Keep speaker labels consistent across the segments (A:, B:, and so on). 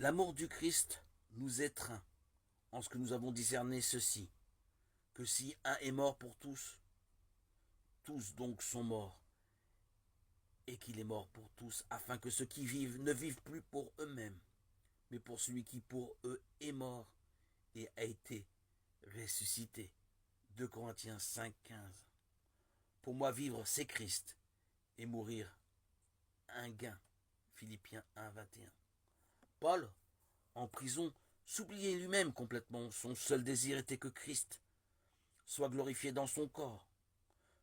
A: L'amour du Christ nous étreint en ce que nous avons discerné ceci, que si un est mort pour tous, tous donc sont morts, et qu'il est mort pour tous, afin que ceux qui vivent ne vivent plus pour eux-mêmes, mais pour celui qui pour eux est mort et a été ressuscité. 2 Corinthiens 5,15. Pour moi, vivre, c'est Christ, et mourir, un gain. Philippiens 1,21. Paul, en prison, s'oubliait lui-même complètement. Son seul désir était que Christ soit glorifié dans son corps,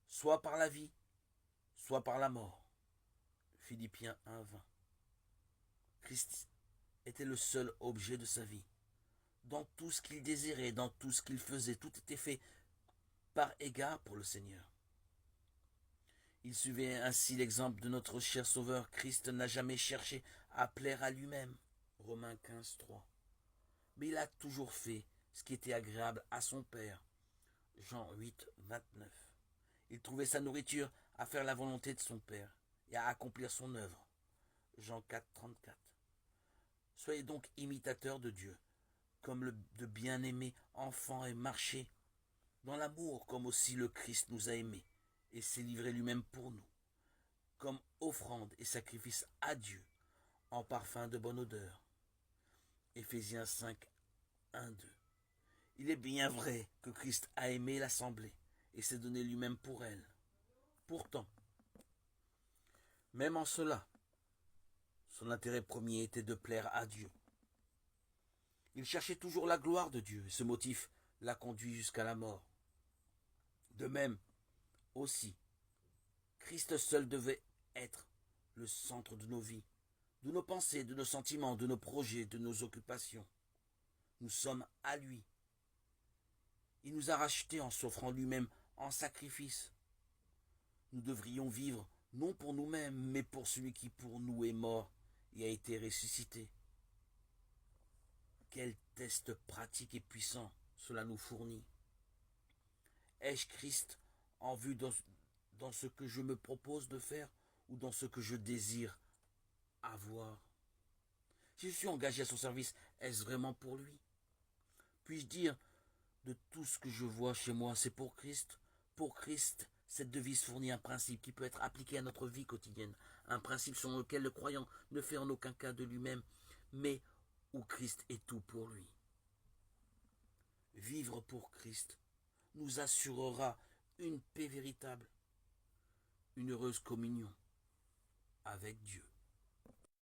A: soit par la vie, soit par la mort. Philippiens 1,20. Christ était le seul objet de sa vie. Dans tout ce qu'il désirait, dans tout ce qu'il faisait, tout était fait par égard pour le Seigneur. Il suivait ainsi l'exemple de notre cher Sauveur. Christ n'a jamais cherché à plaire à lui-même. Romains 15,3. Mais il a toujours fait ce qui était agréable à son Père. Jean 8,29. Il trouvait sa nourriture à faire la volonté de son Père et à accomplir son œuvre. Jean 4,34. Soyez donc imitateurs de Dieu, comme de bien-aimés enfants, et marchez dans l'amour comme aussi le Christ nous a aimés et s'est livré lui-même pour nous, comme offrande et sacrifice à Dieu en parfum de bonne odeur. Éphésiens 5, 1, 2. Il est bien vrai que Christ a aimé l'assemblée et s'est donné lui-même pour elle. Pourtant, même en cela, son intérêt premier était de plaire à Dieu. Il cherchait toujours la gloire de Dieu et ce motif l'a conduit jusqu'à la mort. De même, aussi, Christ seul devait être le centre de nos vies, de nos pensées, de nos sentiments, de nos projets, de nos occupations. Nous sommes à lui. Il nous a rachetés en s'offrant lui-même en sacrifice. Nous devrions vivre non pour nous-mêmes, mais pour celui qui pour nous est mort et a été ressuscité. Quel test pratique et puissant cela nous fournit. Ai-je Christ en vue dans ce que je me propose de faire ou dans ce que je désire avoir? Si je suis engagé à son service, est-ce vraiment pour lui? Puis-je dire de tout ce que je vois chez moi, c'est pour Christ? Pour Christ, cette devise fournit un principe qui peut être appliqué à notre vie quotidienne, un principe selon lequel le croyant ne fait en aucun cas de lui-même, mais où Christ est tout pour lui. Vivre pour Christ nous assurera une paix véritable, une heureuse communion avec Dieu.